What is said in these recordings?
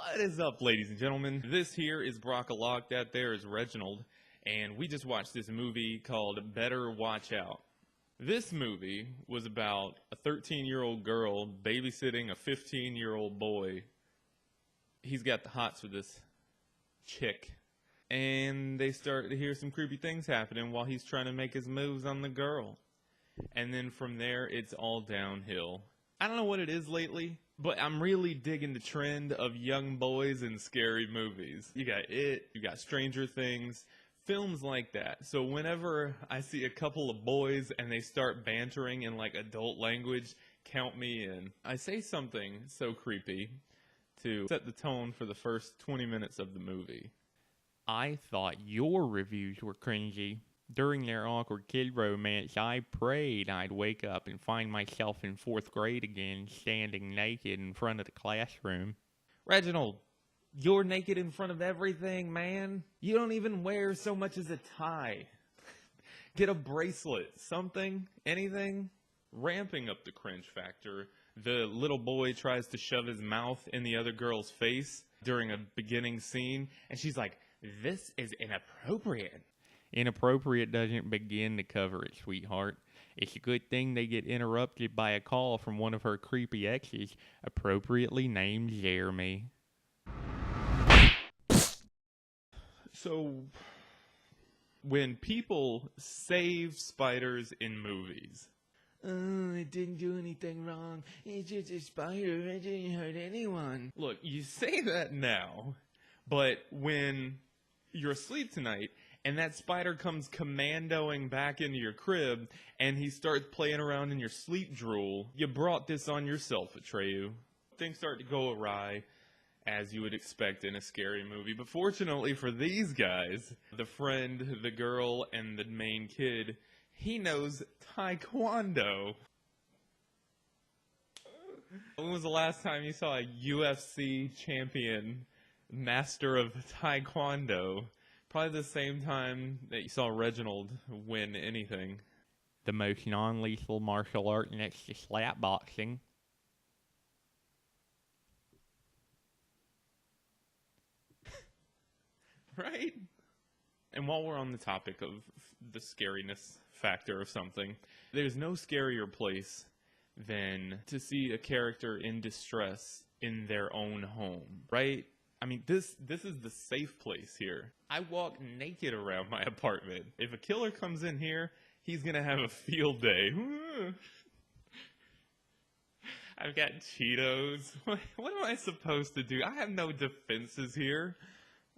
What is up, ladies and gentlemen? This here is Brockalock, that there is Reginald, and we just watched this movie called Better Watch Out. This movie was about a 13-year-old girl babysitting a 15-year-old boy. He's got the hots for this chick, and they start to hear some creepy things happening while he's trying to make his moves on the girl. And then from there, it's all downhill. I don't know what it is lately, but I'm really digging the trend of young boys in scary movies. You got It, you got Stranger Things, films like that. So whenever I see a couple of boys and they start bantering in like adult language, count me in. I say something so creepy to set the tone for the first 20 minutes of the movie. I thought your reviews were cringy. During their awkward kid romance, I prayed I'd wake up and find myself in 4th grade again, standing naked in front of the classroom. Reginald, you're naked in front of everything, man. You don't even wear so much as a tie. Get a bracelet, something, anything. Ramping up the cringe factor, the little boy tries to shove his mouth in the other girl's face during a beginning scene, and she's like, "This is inappropriate." Inappropriate doesn't begin to cover it, sweetheart. It's a good thing they get interrupted by a call from one of her creepy exes, appropriately named Jeremy. So, when people save spiders in movies, "Oh, it didn't do anything wrong. It's just a spider. It didn't hurt anyone." Look, you say that now, but when you're asleep tonight and that spider comes commandoing back into your crib and he starts playing around in your sleep drool, you brought this on yourself, Atreyu. Things start to go awry, as you would expect in a scary movie. But fortunately for these guys, the friend, the girl, and the main kid, he knows Taekwondo. When was the last time you saw a UFC champion, master of Taekwondo? Probably the same time that you saw Reginald win anything. The most non-lethal martial art next to slap boxing. Right? And while we're on the topic of the scariness factor of something, there's no scarier place than to see a character in distress in their own home, right? I mean, this is the safe place here. I walk naked around my apartment. If a killer comes in here, he's gonna have a field day. I've got Cheetos. What am I supposed to do? I have no defenses here.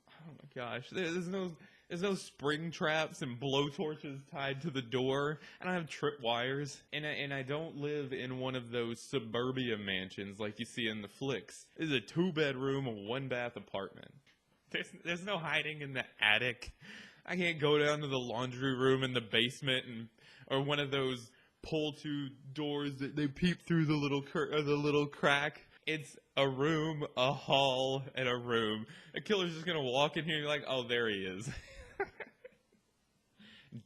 Oh my gosh, there's no spring traps and blowtorches tied to the door. I don't have tripwires, and I don't live in one of those suburbia mansions like you see in the flicks. This is a 2-bedroom, 1-bath apartment. There's no hiding in the attic. I can't go down to the laundry room in the basement or one of those pull-to doors that they peep through the little crack. It's a room, a hall, and a room. A killer's just gonna walk in here and you're like, oh, there he is.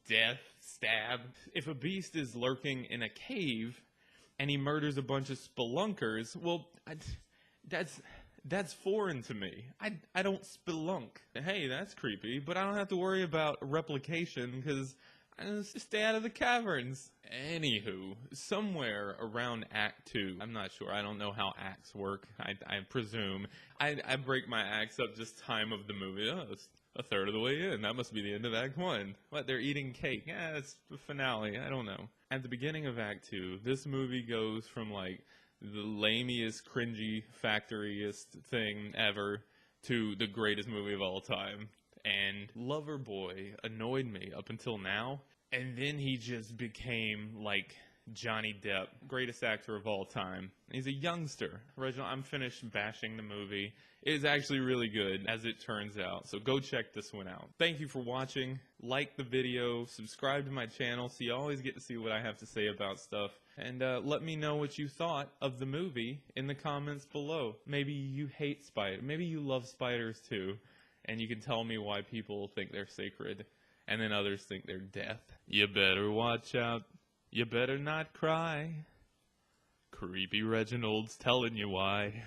Death, stab. If a beast is lurking in a cave and he murders a bunch of spelunkers, well, that's foreign to me. I don't spelunk. Hey, that's creepy, but I don't have to worry about replication because I just stay out of the caverns. Anywho, somewhere around Act 2, I'm not sure, I don't know how acts work, I presume. I break my acts up just time of the movie. Oh, it's a third of the way in, that must be the end of Act 1. What, they're eating cake? Yeah, it's the finale, I don't know. At the beginning of Act 2, this movie goes from like the lamiest, cringy, factoryest thing ever to the greatest movie of all time. And Loverboy annoyed me up until now, and then he just became like Johnny Depp, greatest actor of all time. He's a youngster. Reginald, I'm finished bashing the movie. It is actually really good, as it turns out, so go check this one out. Thank you for watching. Like the video, subscribe to my channel so you always get to see what I have to say about stuff. And let me know what you thought of the movie in the comments below. Maybe you hate spiders. Maybe you love spiders too. And you can tell me why people think they're sacred, and then others think they're death. You better watch out. You better not cry. Creepy Reginald's telling you why.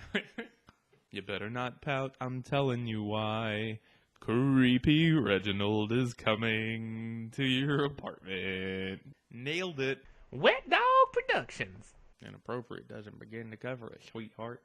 You better not pout, I'm telling you why. Creepy Reginald is coming to your apartment. Nailed it. Wet Dog Productions. Inappropriate doesn't begin to cover it, sweetheart.